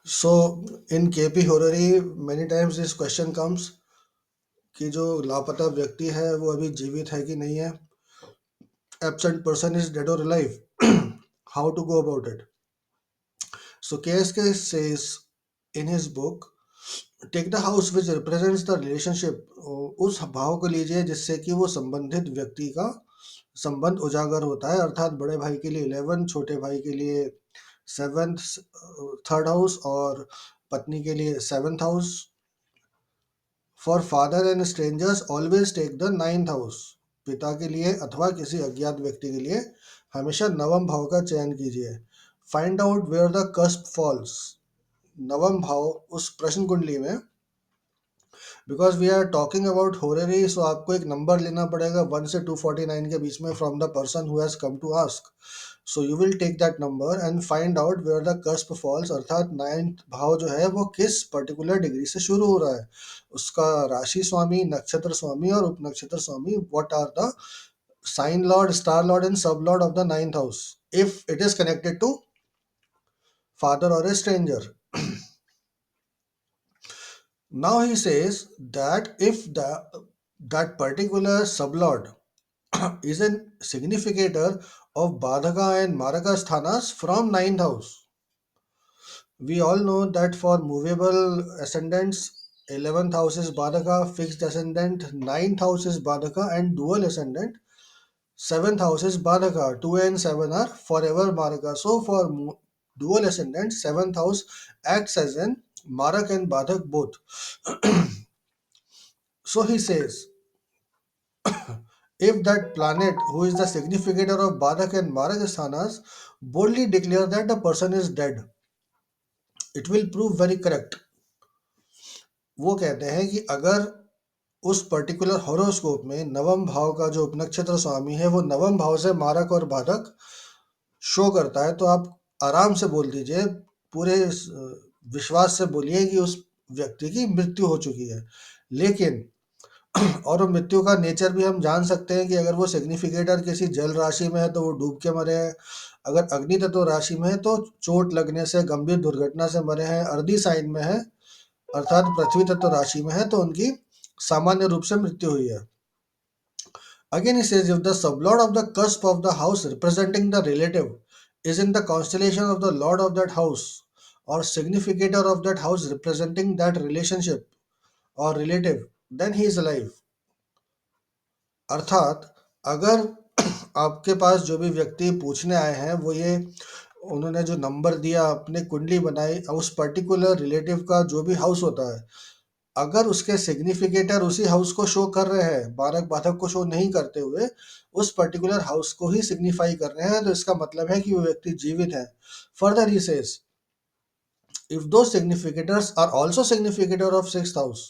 So in KP horary many times this question comes कि जो लापता व्यक्ति है वो अभी जीवित है कि नहीं है, एब्सेंट पर्सन इज डेड और alive, how to go about it. So KSK says in his book, take the house which represents the relationship. उस भाव को लीजिए जिससे कि वो संबंधित व्यक्ति का संबंध उजागर होता है, अर्थात बड़े भाई के लिए 11, छोटे भाई के लिए 7th, थर्ड हाउस और पत्नी के लिए 7th house. For father and strangers always take the 9th house. पिता के लिए अथवा किसी अज्ञात व्यक्ति के लिए हमेशा नवम भाव का चयन कीजिए. Find out where the cusp falls. नवम भाव उस प्रश्न कुंडली में, because we are talking about horary, so आपको एक नंबर लेना पड़ेगा 1 से 249 के बीच में from the person who has come to ask. So you will take that number and find out where the cusp falls, अर्थात 9th भाव जो है वो किस पर्टिकुलर डिग्री से शुरू हो रहा है, उसका राशि स्वामी, नक्षत्र स्वामी और उप नक्षत्र स्वामी. What are the sign lord, star lord and sub lord of the 9th house if it is connected to father or a stranger. Now he says that if that particular sublord is a significator of Badhaka and Maraka sthanas from 9th house. We all know that for movable ascendants, 11th house is Badhaka, fixed ascendant, 9th house is Badhaka, and dual ascendant, 7th house is Badhaka. 2 and 7 are forever Maraka. So for dual ascendant, 7th house acts as an Marak and Badhak both. So he says, if that planet who is the significator of Badhak and Marak sthanas boldly declare that the person is dead, it will prove very correct. वो कहते हैं कि अगर उस particular horoscope में नवम भाव का जो उपनक्षत्र स्वामी है वो नवम भाव से मारक और बाधक शो करता है, तो आप आराम से बोल दीजिए, पूरे विश्वास से बोलिए कि उस व्यक्ति की मृत्यु हो चुकी है. लेकिन और वो मृत्यु का नेचर भी हम जान सकते हैं कि अगर वो सिग्निफिकेटर किसी जल राशि में है तो वो डूब के मरे हैं, अगर अग्नि तत्व राशि में है तो चोट लगने से, गंभीर दुर्घटना से मरे हैं, अर्धी साइन में है अर्थात पृथ्वी तत्व राशि में है तो उनकी सामान्य रूप से मृत्यु हुई है. Again, he says, if the sublord of the cusp of the house representing the relative is in the constellation of the lord of that house or significator of that house representing that relationship or relative, then he is alive. अर्थात अगर आपके पास जो भी व्यक्ति पूछने आए हैं वो ये उन्होंने जो नंबर दिया, अपने कुंडली बनाई, उस पर्टिकुलर रिलेटिव का जो भी हाउस होता है, अगर उसके सिग्निफिकेटर उसी हाउस को शो कर रहे हैं, बारक बाधक को शो नहीं करते हुए उस पर्टिकुलर हाउस को ही सिग्निफाई कर रहे हैं, तो इसका मतलब है कि वो व्यक्ति जीवित है. Further he says, if the significators are also significator of 6th house,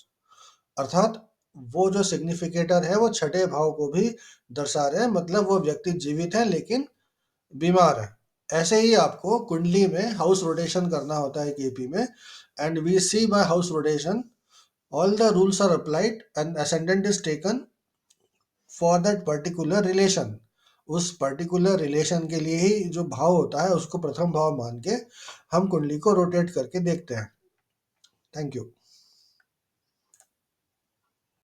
अर्थात वो जो सिग्निफिकेटर है वो छठे भाव को भी दर्शा रहे हैं, मतलब वो व्यक्ति जीवित है लेकिन बीमार है. ऐसे ही आपको कुंडली में हाउस रोटेशन करना होता है केपी में, and we see by house rotation all the rules are applied and ascendant is taken for that particular relation. उस पर्टिकुलर रिलेशन के लिए ही जो भाव होता है उसको प्रथम भाव मान के हम कुंडली को रोटेट करके देखते हैं. Thank you.